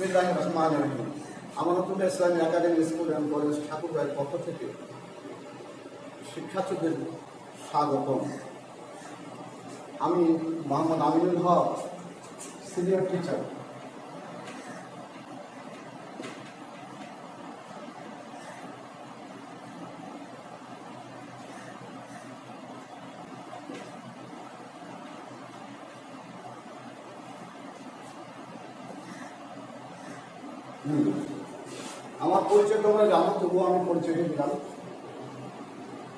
বিসমিল্লাহির রহমানির রহিম। আমানতুল্লাহ ইসলামী academy school and college ঠাকুরগাঁয়ের পক্ষ থেকে শিক্ষার্থীদের স্বাগতম। আমি মোহাম্মদ আমিনুল হক, সিনিয়র টিচার। আমার পরিচয় তোমরা জানো, তবুও আমি পরিচয়টা দিলাম।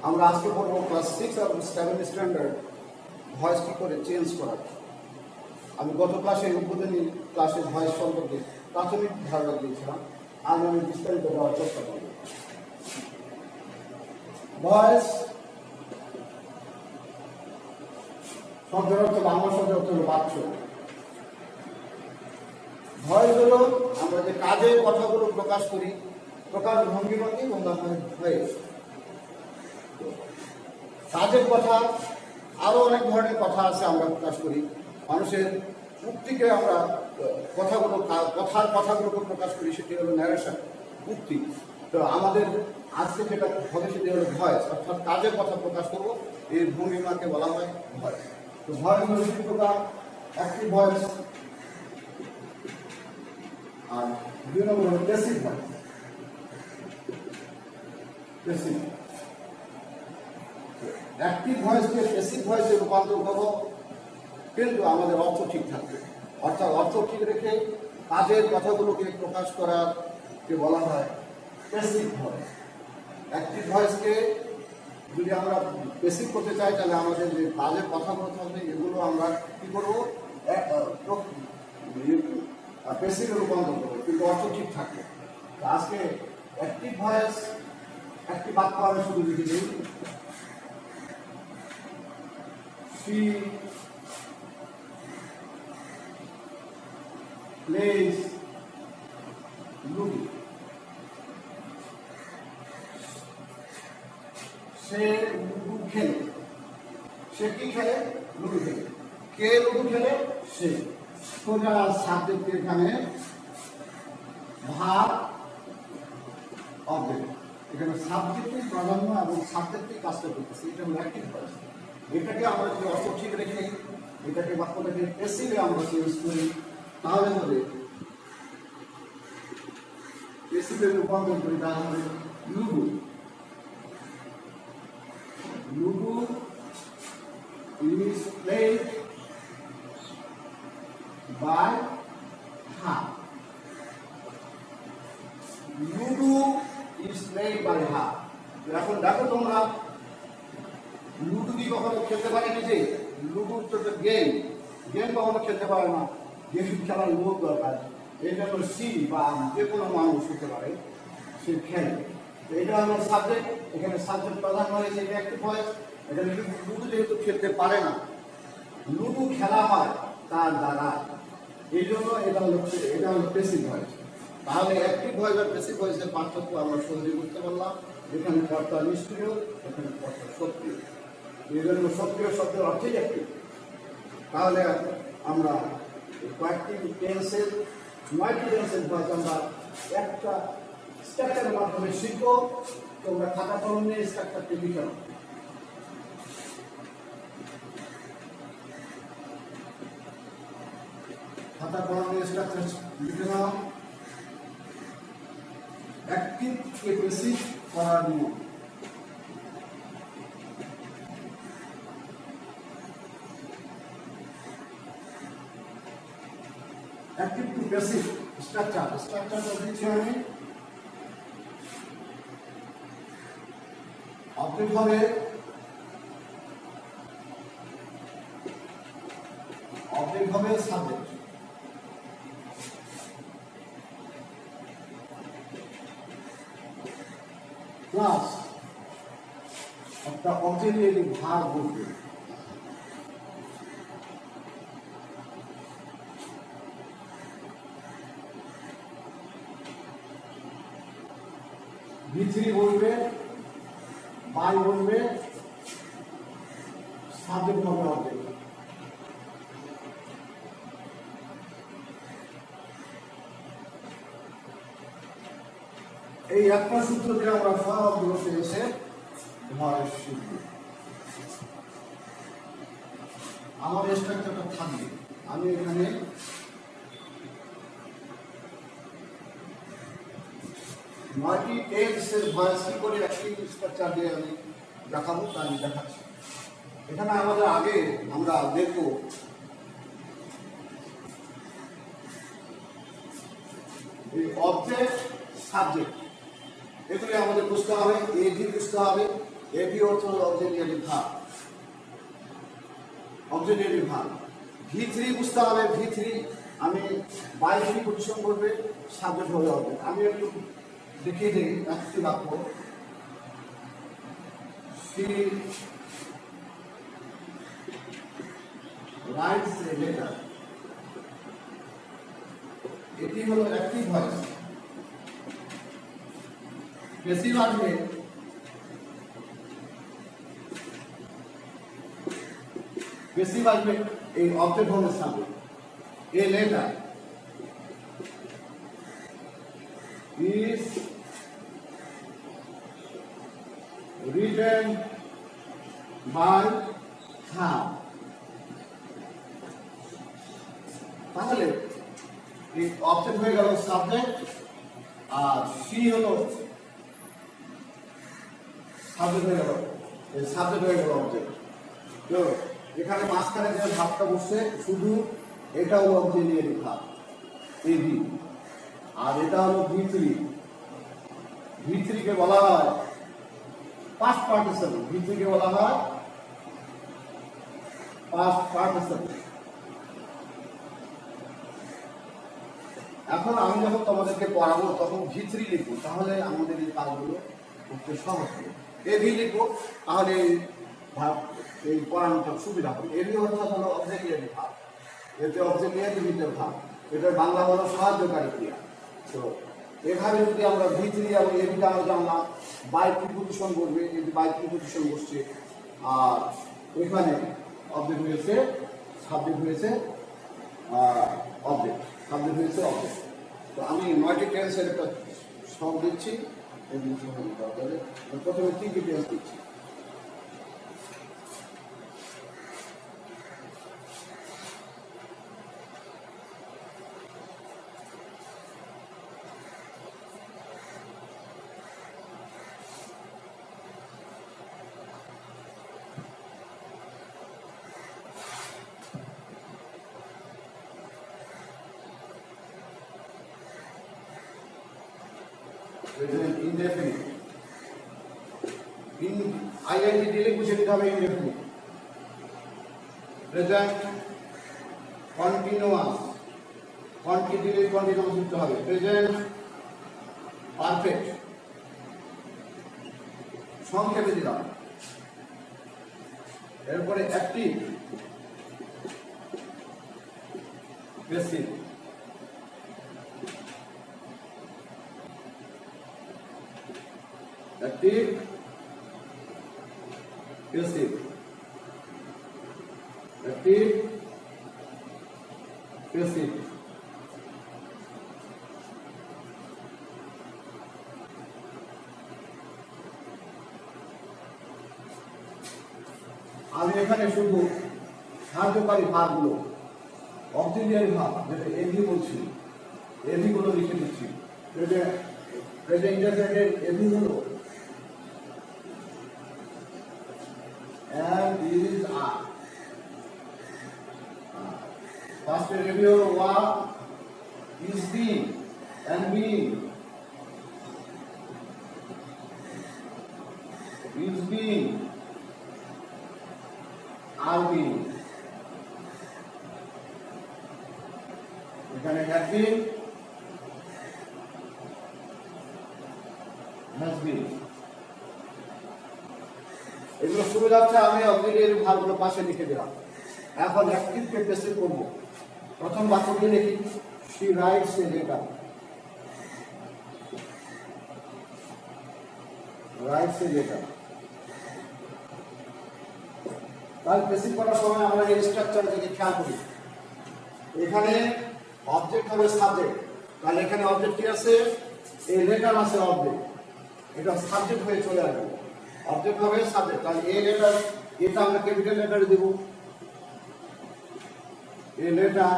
আমরা আজকে পড়বো ক্লাস 6 আর 7 স্ট্যান্ডার্ড ভয়েস কি করে চেঞ্জ করা। আমি গত ক্লাসে উদ্বোধনী ক্লাসে ভয়েস সম্পর্কে প্রাথমিক ধারণা দিয়েছিলাম। আজ আমি বিস্তারিত দেওয়ার চেষ্টা করব। ভয়েস শব্দের অর্থ, বাংলা শব্দের অর্থ হলো বাচ্চ। ভয়েস হলো আমরা যে কাজের কথাগুলো প্রকাশ করি, প্রকাশ ভঙ্গিমাকেই বলা হয় ভয়েস। কাজের কথা, আরো অনেক ধরনের কথা আছে আমরা প্রকাশ করি। মানুষের উক্তিকে আমরা কথার কথাগুলোকে প্রকাশ করি, সেটি হলো ন্যারেশন, উক্তি। তো আমাদের আজকে যেটা হবে সেটি হলো ভয়েস, অর্থাৎ কাজের কথা প্রকাশ করবো, এই ভঙ্গিমাকে বলা হয় ভয়েস। তো ভয়েস হলো দুই প্রকার, অ্যাক্টিভ ভয়েস আর দুই নম্বর হলো প্যাসিভ ভয়েস। প্যাসিভ অ্যাক্টিভ ভয়েসকে প্যাসিভ ভয়েসে রূপান্তর করবো, কিন্তু আমাদের অর্থ ঠিক থাকবে। অর্থাৎ অর্থ ঠিক রেখে কাজের কথাগুলোকে প্রকাশ করাকে বলা হয় প্যাসিভ ভয়েস। অ্যাক্টিভ ভয়েসকে যদি আমরা প্যাসিভ করতে চাই, তাহলে আমাদের যে কাজের কথাগুলো থাকবে এগুলো আমরা কী করবো, প্যাসিভে রূপান্তর করবো, কিন্তু অর্থ ঠিক থাকবে। আজকে অ্যাক্টিভ ভয়েস একটি বাক্য আমি শুধু লিখে দিই। She plays Ludo. Say ludo খেলে। সে কি খেলে? লুডু খেলে। কে লুডু খেলে? সে। সোজা সাবজেক্ট এখানে ভাব অবজেক্ট, এখানে সাবজেক্টের প্রাধান্য এবং সাবজেক্টের কাজটা করতেছে, এটা হলো অ্যাক্টিভ ভয়েস। এটাকে আমরা যদি অর্থ ঠিক রেখে এটাকে বাক্যটাকে প্যাসিভে আমরা চেঞ্জ করি, তাহলে হবে প্যাসিভে রূপান্তর করি, তাহলে হবে ludo. Ludo is played by half. Ludo is played by half. এখন দেখো তোমরা, লুডু কি কখনো খেলতে পারে নিজে? লুডু তো গেম, গেম কখনো খেলতে পারে না। গেম খেলার লোক দরকার। এই জন্য সি বা যে কোনো মানুষ হতে পারে, সে খেলে। তো এটা হলো সাবজেক্ট, এখানে সাবজেক্ট প্রধান হয়েছে অ্যাক্টিভ ভয়েস। এখানে লুডু যেহেতু খেলতে পারে না, লুডু খেলা হয় তার দ্বারা, এই জন্য এটা হলো প্যাসিভ ভয়েস। তাহলে অ্যাক্টিভ ভয়েস আর প্যাসিভ ভয়েসের পার্থক্য আমরা সহজে বুঝতে পারলাম। এখানে কর্তা নিষ্ক্রিয়, এখানে কর্তা সক্রিয়। এই জন্য সক্রিয় শব্দের অর্থই অ্যাক্টিভ। তাহলে আমরা কয়েকটি টেন্সের, 9টি টেন্সের ভয়েস আমরা একটা স্ট্রাকচারের মাধ্যমে শিখবো। তোমরা খাতা কলম নিয়ে স্ট্রাকচারটি লিখে নাও। খাতা কলম নিয়ে স্ট্রাকচার লিখে নাও। অ্যাক্টিভকে প্যাসিভ করার নিয়ম। অ্যাক্টিভ টু প্যাসিভ স্ট্রাকচারটা দিচ্ছি আমি। অবজেক্ট হবে সাবজেক্ট। প্লাস একটা অক্সিলিয়ারি ভার্ব বলবে। V3 বলবে, বাই বলবে, সাবজেক্ট হবে অবজেক্ট। এই একটা সূত্র দিয়ে আমরা সবগুলো পেয়েছে ভয়ের সূত্র। আমার স্ট্রাকচারটা থাকবে, আমি এখানে নয়টি টেক্সটের ভয়েস কি করে একটি স্ট্রাকচার দিয়ে আমি দেখাবো, তা আমি দেখাচ্ছি। এখানে আমাদের আগে আমরা দেখব এই অবজেক্ট সাবজেক্ট, এগুলি আমাদের বুঝতে হবে। এভি বুঝতে হবে। এভি অর্থ objective verb, objective verb. V3 বুঝতে হবে। V3 আমি বাই পজিশন করবে, সাবজেক্ট হবে অবজেক্ট। আমি একটু দেখিয়ে দিই একটি বাক্য। She writes a letter. এটি হলো অ্যাক্টিভ ভয়েস। প্যাসিভ আসবে এই অবজেক্ট ভয়েসের সামনে। A letter is written by her. তাহলে এই অবজেক্ট হয়ে গেল সাবজেক্ট, আর সি হলো সাবজেক্ট হয়ে গেল, এই সাবজেক্ট হয়ে গেল অবজেক্ট। তো এখানে মাঝখানে যে ভাবটা বসছে শুধু এটা হলো অবজেক্টিভ ভাব এবি, আর এটা হলো V3। V3 কে বলা হয় পাস্ট পার্টিসিপল। V3 কে বলা হয় পাস্ট পার্টিসিপল। এখন আমি যখন তোমাদেরকে পড়াবো তখন V3 লিখবো, তাহলে আমাদের এই কাজগুলো করতে সহজ হবে। এভি লিখবো, তাহলে এই পড়ানোটা সুবিধা হবে। এভি অর্থাৎ হলো অবজেক্টিভ ভাব, এতে অবজেক্টিভ ভাব, এটার বাংলা হলো সাহায্যকারী ক্রিয়া। তো এখানে যদি আমরা V3 এবং এভিটা আমরা জানলাম, বাই প্রিপজিশন করবে, এই যে বাই প্রিপজিশন বসছে, আর এখানে অবজেক্ট হয়েছে, সাবজেক্ট হয়েছে অবজেক্ট, সাবজেক্ট হয়েছে অবজেক্ট। তো আমি 9টি টেন্সের একটা সব দিচ্ছি। প্রথমে 3টি টেন্স দিচ্ছি। Present indefinite. In ing দিলে বুঝে নিতে হবে indefinite. Present continuous. দিলে continuous দিতে হবে। Present perfect. সংক্ষেপে দিলাম। এরপরে active, passive, active, passive, active, passive. আমি এখানে শুধু সাহায্যকারী ভাবগুলো, অক্সিলিয়ারি ভাব যেটা এভি বলছি, এভি গুলো লিখে দিচ্ছি। প্রেজেন্ট ইন্টারজেক্টেড এভি হলো and is are. First review হলো what is being and being, is being, are being। এখানে have been, has been। এগুলো শুরু যাচ্ছে, আমি অক্সিলিয়ারি ভার্বগুলো পাশে লিখে দিলাম। এখন অ্যাক্টিভ কে প্যাসিভ করব। প্রথম বাক্যটি লিখি, she writes a letter, writes a letter। তাহলে প্যাসিভ করার সময় আমরা এই স্ট্রাকচার থেকে খেয়াল করি। এখানে অবজেক্ট হবে সাবজেক্ট, তাহলে এখানে অবজেক্ট কি আছে, এই লেটার আছে অবজেক্ট। এটা সাবজেক্ট হয়ে চলে আসবে, অবজেক্ট হবে সাবজেক্ট। তাহলে এ লেটার, এটা আমরা ক্যাপিটাল লেটারে দেবো, এ লেটার,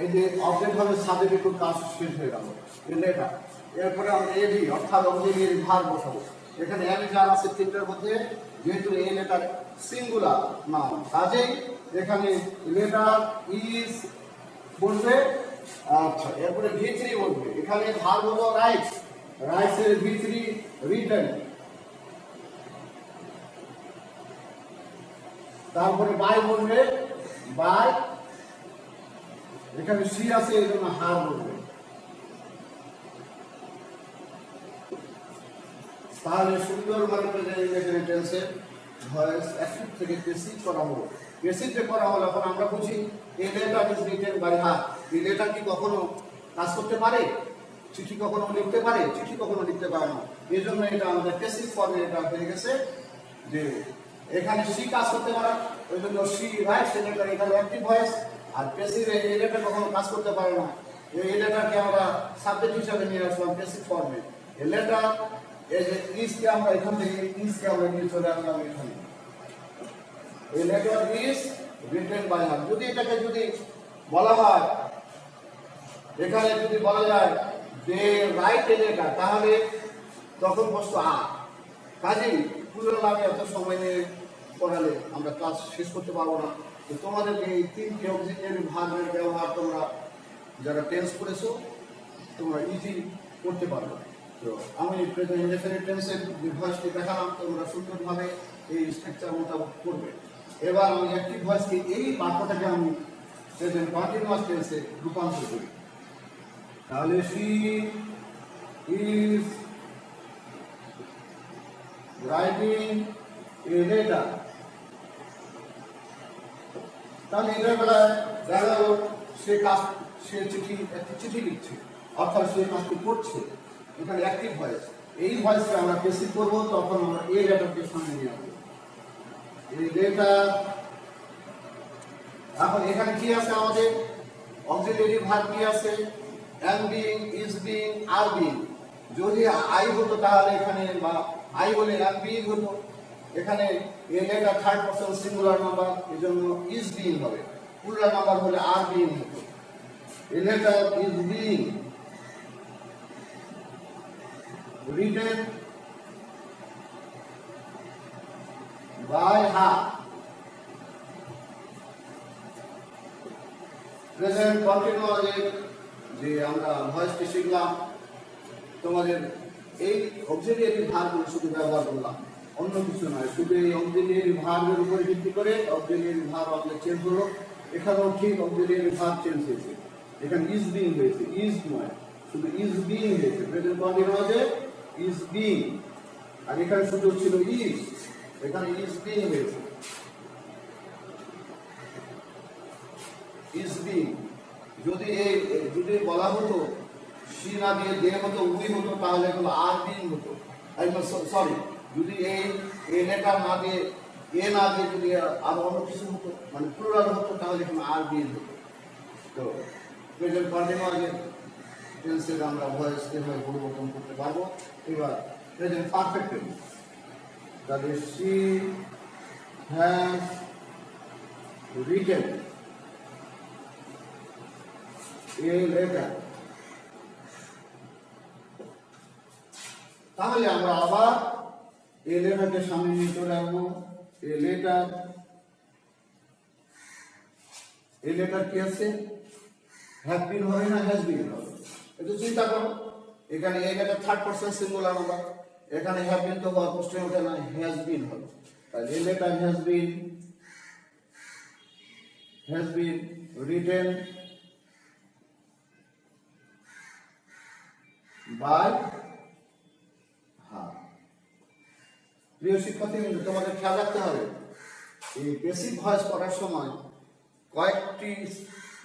এই যে অবজেক্ট হবে সাবজেক্ট, একটু কাজ শেষ হয়ে গেল, এ লেটার। এরপরে আমরা এডি অর্থাৎ অক্সিলিয়ারি ভার্ব বসাবো। এখানে এডি যার আছে তিনটার মধ্যে, যেহেতু এ লেটার সিঙ্গুলার নাম, কাজেই এখানে লেটার ইজ বলবে। আচ্ছা, এরপরে V3 বলবে। এখানে ভার্ব হলো রাইট, রাইটস এর V3 রিটেন। তারপরে বাই বলবে, বাই, এখানে সি আছে এই জন্য হার বলবে। তাহলে সুন্দর ভাবে প্রেজেন্ট টেন্সে ভয়েস অ্যাক্টিভ থেকে পেসিভ করা হলো। পেসিভে করা হলো, এখন আমরা বুঝি এই letter is written by her. এই লেটার কি কখনো কাজ করতে পারে? চিঠি কখনো লিখতে পারে? চিঠি কখনো লিখতে পারে না। এই জন্য এটা আমাদের পেসিভ ফর্মে এটা হয়ে গেছে যে এখানে সি কাজ করতে পারে, ওই জন্য সি রাইট লেটার এখানে অ্যাক্টিভ ভয়েস। আর পেসিভে এই লেটার কখনো কাজ করতে পারে না, এই লেটারকে আমরা সাবজেক্ট হিসাবে নিয়ে আসলাম পেসিভ ফর্মে। এই লেটার, এই যে ইজকে আমরা এখান থেকে ইজকে আমরা নিয়ে চলে আসলাম এখানে। এই letter is written by her. যদি এটাকে যদি বলা হয়, এখানে যদি বলা যায় যে রাইট এ লেটার, তাহলে তখন বস্তু আর। কাজেই পুরো আমি এত সময় নিয়ে পড়ালে আমরা ক্লাস শেষ করতে পারবো না। তো তোমাদেরকে এই তিনটি অক্সিলিয়ারি ভার্বের ব্যবহার তোমরা যারা টেন্স করেছো তোমরা ইজি করতে পারবে। তো আমি প্রেজেন্ট ইনডেফিনিট টেন্সের যে ভয়েসটি দেখালাম, তোমরা সুন্দরভাবে এই স্ট্রাকচার মোতাবেক করবে। এবার আমি অ্যাক্টিভ ভয়েসকে, এই বাক্যটাকে আমি প্রেজেন্ট কন্টিনিউয়াস টেন্সে রূপান্তর করি। তাহলে she is writing a letter। তাহলে এটার বেলায় দেখা গেল সে একটি চিঠি লিখছে, অর্থাৎ সে কাজটি করছে। এখানে অ্যাক্টিভ ভয়েস, এই ভয়েসকে আমরা পেসিভ করবো, তখন আমরা এই লেটারকে সামনে নিয়ে আসবো, এই লেটার। এখন এখানে কি আছে আমাদের অক্সিলিয়ারি ভার্ব কি আছে? am being, is being, are being। যদি আই হতো তাহলে এখানে, বা আই বলে am being হতো, এখানে a letter third person singular number, এই জন্য ইজ বিইং হবে। প্লুরাল নাম্বার হলে আর বিইং হতো। A letter is being written by her. Present কন্টিনিউয়াসে যে আমরা ভয়েসটি শিখলাম, তোমাদের এই অক্সিলিয়ারি ভার্বগুলো শুধু ব্যবহার করলাম, অন্য কিছু নয়। শুধু এই অক্সিলিয়ারি ভার্বের উপরে ভিত্তি করে অক্সিলিয়ারি ভার্ব আমাদের চেঞ্জ হলো। এখানেও ঠিক অক্সিলিয়ারি ভার্ব চেঞ্জ হয়েছে, এখানে ইজ বিইং হয়েছে, ইজ নয়, শুধু ইজ বিইং হয়েছে। প্রেজেন্ট কন্টিনিউয়াসে ইজ বিইং, আর এখানে শুধু ছিল ইজ, এখানে ইজ বিইং হয়েছে, ইজ বিইং। যদি বলা হতো সি না দিয়ে দে হতো, উই হতো, তাহলে এগুলো আর বিইং হতো। সরি, যদি এই লেটার না দিয়ে, এ না দিয়ে যদি আর অন্য কিছু হতো, মানে প্লুরাল হতো, তাহলে এখানে আর বিইং হতো। তো প্রেজেন্ট কন্টিনিউয়াস টেন্সের আমরা ভয়েস এভাবে পরিবর্তন করতে পারবো। এবার প্রেজেন্ট পারফেক্ট টেন্স, তাহলে she has written a letter. তাহলে আমরা আবার এ লেটারকে সামনে নিয়ে চলে আসবো। এ লেটার কি আছে? হ্যাভ বিন হবে না হ্যাজ বিন হবে? একটু চিন্তা করো। এখানে a letter third person singular number, এখানে হ্যাভ বিন তো প্রশ্ন ওঠে না, হ্যাজ বিন হবে। তাহলে a letter has been written by her. প্রিয় শিক্ষার্থী, তোমাদের খেয়াল রাখতে হবে, এই বেসিক ভয়েস করার সময় কয়েকটি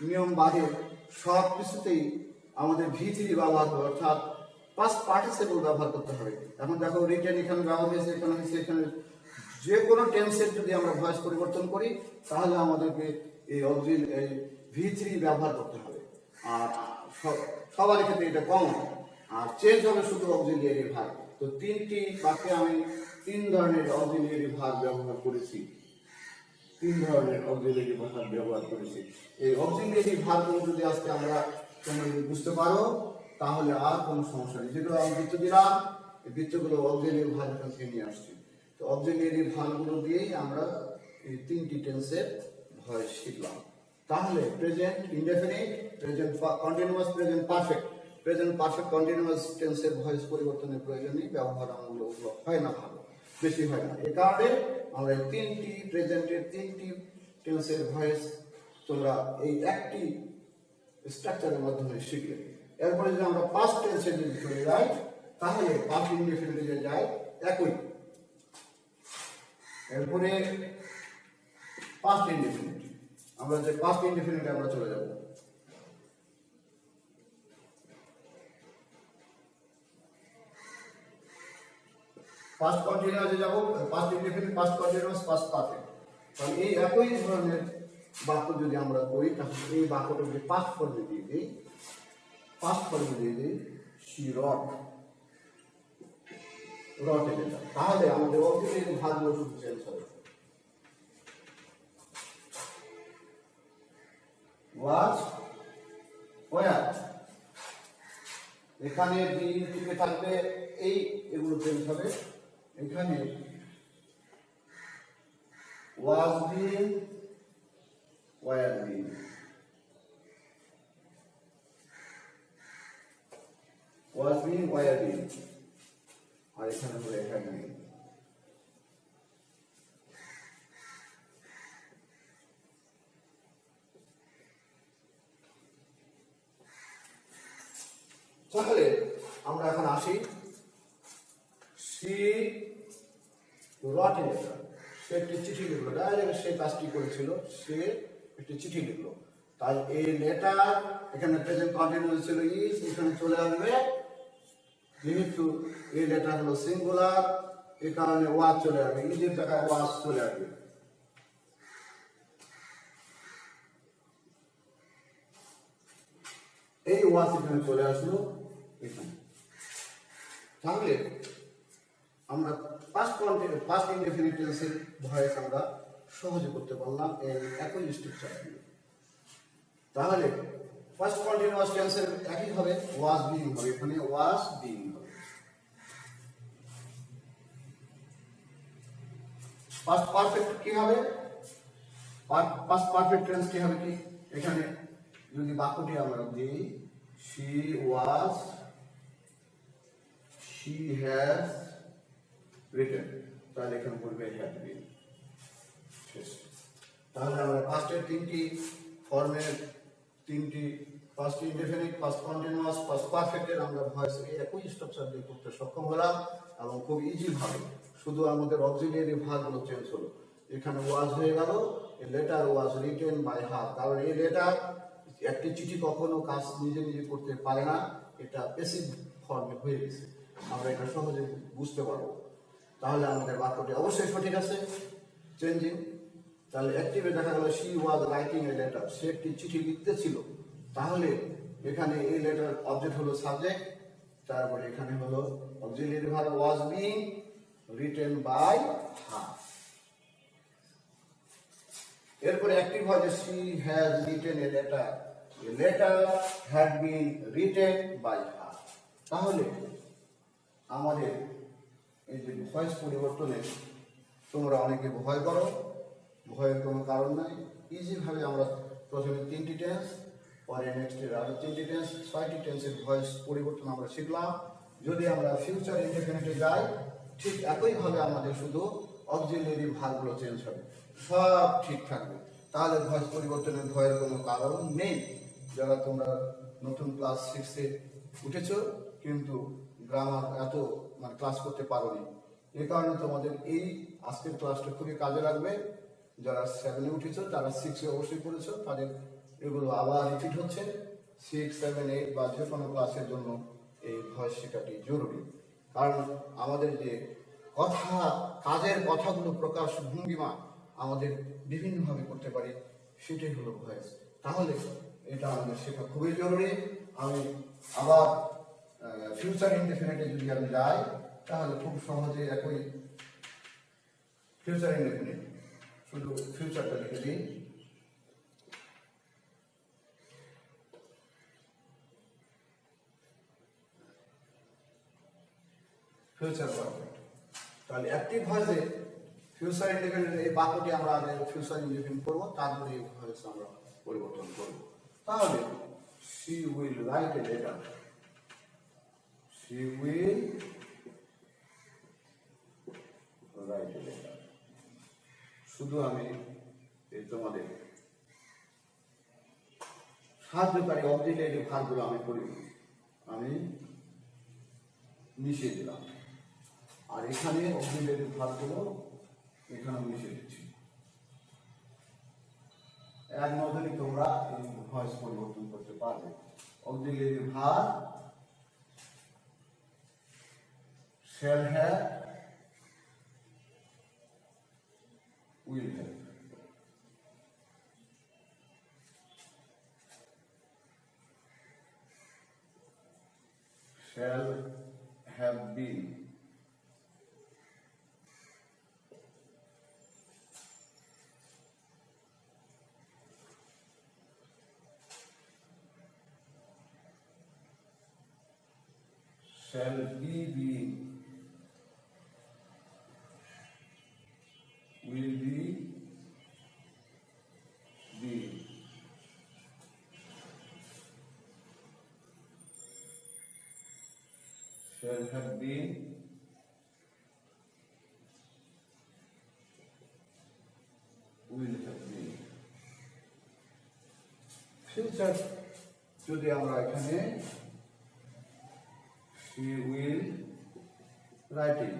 নিয়ম বাদে সব কিছুতেই আমাদের V3 ব্যবহার হবে, অর্থাৎ পাস্ট পার্টিসিপল ব্যবহার করতে হবে। এখন দেখো রিটেন এখানে ব্যবহার হয়েছে, এখানে হয়েছে, এখানে যে কোনো টেন্সের যদি আমরা ভয়েস পরিবর্তন করি তাহলে আমাদেরকে এই V3 ব্যবহার করতে হবে। আর সবার ক্ষেত্রে এটা কম, আর চেঞ্জ হবে শুধু অক্সিলিয়ারি ভার্ব। তো তিনটি বাক্যে আমি তিন ধরনের অক্সিলিয়ারি ভার্ব ব্যবহার করেছি। তিন ধরনের অক্সিলিয়ারি ভার্ব ব্যবহার করেছি। এই অক্সিলিয়ারি ভার্বগুলো যদি আজকে আমরা তোমরা যদি বুঝতে পারো তাহলে আর কোনো সমস্যা নেই। যেগুলো আমি বৃত্ত দিলাম, এই বৃত্তগুলো অক্সিলিয়ারি ভার্ব থেকে নিয়ে আসছি। তো অক্সিলিয়ারি ভার্বগুলো দিয়েই আমরা এই তিনটি টেন্সের ভয়েস শিখলাম। তাহলে present indefinite, present continuous, present perfect. Present perfect continuous টেন্সের ভয়েস পরিবর্তনের প্রয়োজন নেই, ব্যবহার আমগুলো হয় না, ভালো বেশি হয় না। এই কারণে আমরা তিনটি প্রেজেন্টের তিনটি টেন্সের ভয়েস তোমরা এই একটি স্ট্রাকচারের মাধ্যমে শিখলে। এরপরে যদি আমরা পাস্ট টেন্সে যদি চলে যাই তাহলে পাস্ট ইনডেফিনিটে যাই একই। এরপরে পাস্ট ইনডেফিনিট, আমরা যে পাস্ট ইনডেফিনিটে আমরা চলে যাব। পাস্ট কন্টিনিউয়াসে যাব, past indefinite, past continuous, past perfect. তাহলে এই একই ধরনের বাক্য যদি আমরা করি তাহলে এই বাক্যটা যদি পাস্ট ফর্মে দিয়ে দিই, পাস্ট ফর্মে দিয়ে দিই শি রট, রটে যেটা, তাহলে আমাদের অক্সিলিয়ারি ভার্বগুলো শুধু চেঞ্জ হবে। ওয়াজ, ওয়ার, এখানে দিন থেকে থাকবে এই, এগুলো চেঞ্জ হবে। এখানে ওয়াজ বিন, ওয়ার বিন, ওয়াজ বিন, ওয়ার বিন, আর এখানে হলো হ্যাড বিন। তাহলে আমরা এখন আসি সি রট এ লেটার। সে একটি চিঠি লিখলো, ডাইরেক্ট সে কাজটি করেছিল, সে একটি চিঠি লিখলো। তাই এই লেটার এখানে প্রেজেন্ট কন্টিনিউয়াস ছিল ইজ, এখানে চলে আসবে যেহেতু এই লেটার হলো সিঙ্গুলার, এই কারণে ওয়াজ চলে আসবে, ইজের জায়গায় ওয়াজ চলে আসবে। এই ওয়াজ এখানে চলে আসলো এখানে। তাহলে আমরা পাস্ট ইনডেফিনিট টেন্সের ভয়েস আমরা সহজে করতে পারলাম এই একই স্ট্রাকচার দিয়ে। তাহলে ফার্স্ট কন্টিনিউয়াস টেন্সের একই হবে, ওয়াজ বিং হবে, এখানে ওয়াজ বিং হবে। পাস্ট পারফেক্ট কি হবে? পাস্ট পারফেক্ট টেন্স কি হবে কি? এখানে যদি বাক্যটি আমরা দিই she was, she has written, তাহলে এখানে বলবে had been। তাহলে আমরা পাস্টের তিনটি ফর্মের তিনটি past indefinite, past continuous, past পারফেক্টের আমরা ভয়েস একই স্ট্রাকচার দিয়ে করতে সক্ষম হলাম এবং খুব ইজি ভাবে। শুধু আমাদের অক্সিলিয়ারি ভার্বগুলো চেঞ্জ হলো। এখানে ওয়াজ হয়ে গেল a letter was written by her, কারণ এই লেটার একটি চিঠি কখনো কাজ নিজে নিজে করতে পারে না, এটা প্যাসিভ ফর্মে হয়ে গেছে। আমরা এটা সহজে বুঝতে পারবো। তাহলে আমাদের বাক্যটি অবশ্যই সঠিক আছে, চেঞ্জিং। তাহলে অ্যাক্টিভে দেখা গেল she was writing a letter, সে একটি চিঠি লিখতেছিল। তাহলে এখানে এই লেটার অবজেক্ট হলো সাবজেক্ট, তারপরে এখানে হলো auxiliary verb was being written by her. এরপরে অ্যাক্টিভ হয় যে she has written a letter, a letter had been written by her. তাহলে আমাদের এই যে ভয়েস পরিবর্তনে তোমরা অনেকে ভয় করো, ভয়ের কোনো কারণ নাই। ইজিভাবে আমরা প্রথমে তিনটি টেন্স, পরে নেক্সটের আরো তিনটি টেন্স, 6টি টেন্সের ভয়েস পরিবর্তন আমরা শিখলাম। যদি আমরা ফিউচার ইনডেফিনিটে যাই ঠিক একইভাবে আমাদের শুধু অক্সিলিয়ারি ভার্বগুলো চেঞ্জ হবে, সব ঠিক থাকবে। তাহলে ভয়েস পরিবর্তনের ভয়ের কোনো কারণ নেই। যারা তোমরা নতুন ক্লাস 6-এ উঠেছো কিন্তু গ্রামার এত ক্লাস করতে পারোনি, এই কারণে তোমাদের এই আজকের ক্লাসটা খুবই কাজে লাগবে। যারা 7-এ উঠেছো তারা 6-এ অবশ্যই পড়েছো, তাদের এগুলো আবার রিপিট হচ্ছে। 6, 7, 8 বা যে কোনো ক্লাসের জন্য এই ভয়েস শেখাটি জরুরি। কারণ আমাদের যে কথা, কাজের কথাগুলো প্রকাশ ভঙ্গিমা আমাদের বিভিন্নভাবে করতে পারি, সেটাই হলো ভয়েস। তাহলে এটা আমাদের শেখা খুবই জরুরি। আমি আবার ফিউচার ইনডেফিনিটে যদি আমি যাই তাহলে খুব সহজে একই ফিউচার ইনডেফিনিট, শুধু ফিউচারটা লিখে দিই। Future perfect. তাহলে অ্যাক্টিভ ভয়েসে ফিউচার ইনডিপেন্ডেন্ট এই বাক্যটি আমরা আগে ফিউচার ইনডিপেন্ডেন্ট করবো, তারপরে এই ভয়েস আমরা পরিবর্তন করব। তাহলে she will write a letter, she will write a letter। শুধু আমি এই তোমাদের সাহায্যকারী অবজেক্টের ভাগগুলো আমি করি, আমি মিশিয়ে দিলাম, আর এখানে অবজেক্টের ভাগগুলো এখানে মিশিয়ে দিচ্ছি। এক নজরে তোমরা এই ভয়েস পরিবর্তন করতে পারবে। Auxiliary verb shall have, will have। shall have been, shall be been, will be been, shall have been, will have been। Future যদি আমরা এখানে she will writing,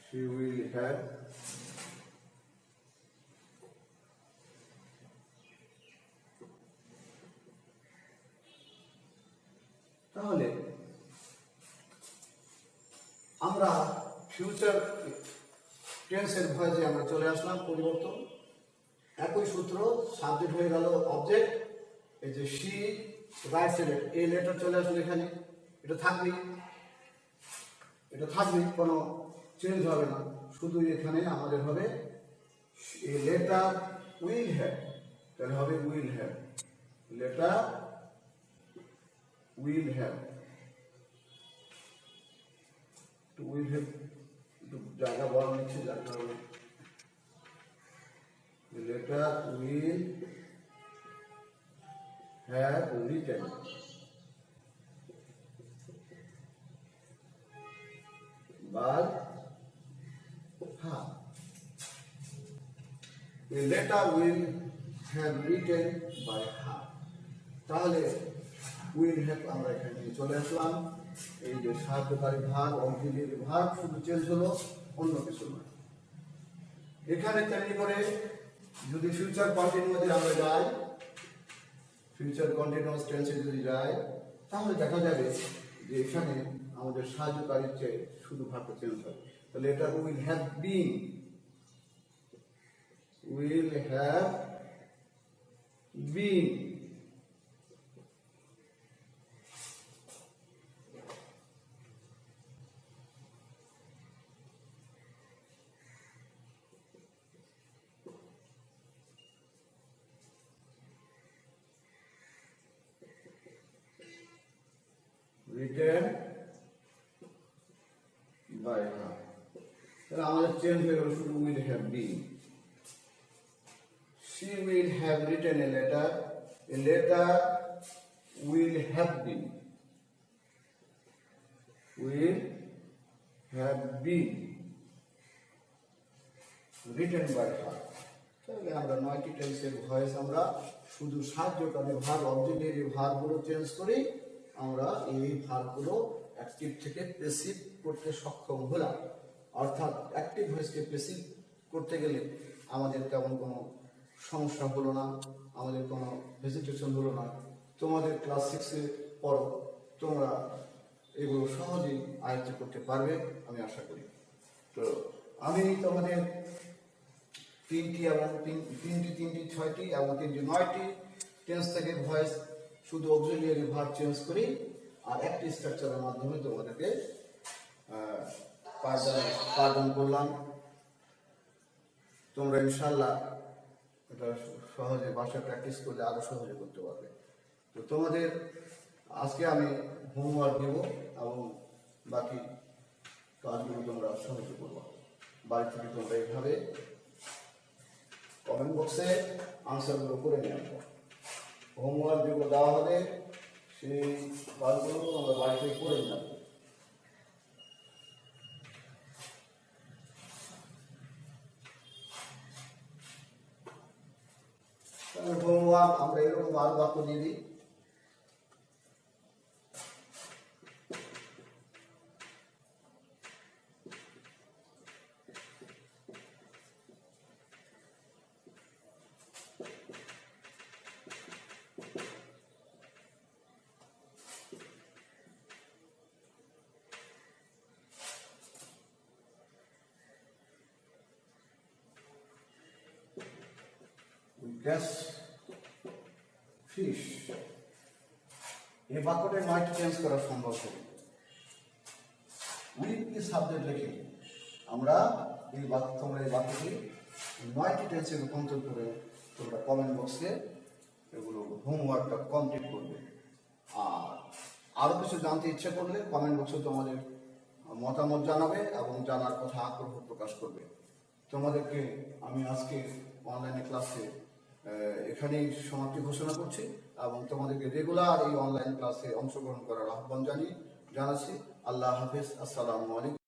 she will have, তাহলে আমরা ফিউচার টেন্সের ভয়েসে আমরা চলে আসলাম পরিবর্তন। একই সূত্র, সাবজেক্ট হয়ে গেল অবজেক্ট, এই যে she writes a letter, এই লেটার চলে আসলে এখানে, এটা থাকবে, এটা থাকবে, কোনো চেঞ্জ হবে না, শুধু এখানে আমাদের হবে a letter will have, তাহলে হবে will have, letter will have, to will have একটু জায়গা বড় নিচ্ছে, যার কারণে letter will have written, by her, a letter will have written by her। তাহলে will have আমরা এখানে চলে আসলাম, এই যে সাহায্যকারী ভাগ অক্সিলিয়ারি ভাগ শুধু চেঞ্জ হলো, অন্য কিছু নয়। এখানে তেমনি করে যদি ফিউচার কন্টিনিউতে আমরা যাই, ফিউচার কন্টিনিউয়াস টেন্সে যদি যাই, তাহলে দেখা যাবে যে এখানে আমাদের সাহায্যকারীর চেয়ে শুধু ভাগটা চেঞ্জ হবে। তাহলে এটা will have been, will have been, written by her। তাহলে আমাদের চেঞ্জ হয়ে গেল, শুধু will have been. she will have written a letter, a letter will have been, will have been written by her। তাহলে আমরা 9টি টেন্সের ভয়েস আমরা শুধু সাহায্যকারী ভার্ব অবজেক্টের ভার্বগুলো চেঞ্জ করি, আমরা এই ভার্বগুলো অ্যাক্টিভ থেকে প্যাসিভ করতে সক্ষম হলাম। অর্থাৎ অ্যাক্টিভ ভয়েসকে প্যাসিভ করতে গেলে আমাদের তেমন কোনো সমস্যা হলো না, আমাদের কোনো হেজিটেশন হলো না। তোমাদের ক্লাস 6-এ পড়ো, তোমরা এগুলো সহজেই আয়ত্ত করতে পারবে আমি আশা করি। তো আমি তোমাদের 3টি এবং 6টি এবং 9টি টেন্স থেকে ভয়েস শুধু অক্সিলিয়ারি ভার্ব চেঞ্জ করি আর একটি স্ট্রাকচারের মাধ্যমে তোমাদেরকে পাঠদান করলাম। তোমরা ইনশাল্লাহ এটা সহজে ভাষা প্র্যাকটিস করলে আরো সহজে করতে পারবে। তো তোমাদের আজকে আমি হোমওয়ার্ক দেব এবং বাকি কাজগুলো তোমরা সহজে করবো। বাড়ি থেকে তোমরা এইভাবে কমেন্ট বক্সে আনসারগুলো করে নিয়ে আসবো। হোমওয়ার্ক যেগুলো দেওয়া হবে সেই কাজগুলো তোমরা বাড়ি থেকে করে নিয়ে আসবো। হোমওয়ার্ক আমরা এরকম আরো বাক্য দিয়ে দিই। Catch fish. এই বাক্যটা নয়টি চেঞ্জ করা সম্ভব হবে। উইথ কি সাবজেক্ট লিখে আমরা এই বাক্যটি 9টি টেন্সে রূপান্তর করে তোমরা কমেন্ট বক্সে এগুলো হোমওয়ার্কটা কমপ্লিট করবে। আর আরো কিছু জানতে ইচ্ছে করলে কমেন্ট বক্সে তোমাদের মতামত জানাবে এবং জানার কথা আগ্রহ প্রকাশ করবে। তোমাদেরকে আমি আজকে অনলাইনে ক্লাসে এখানেই সমাপ্তি ঘোষণা করছি এবং তোমাদেরকে রেগুলার এই অনলাইন ক্লাসে অংশগ্রহণ করার আহ্বান জানাচ্ছি। আল্লাহ হাফেজ, আসসালামু আলাইকুম।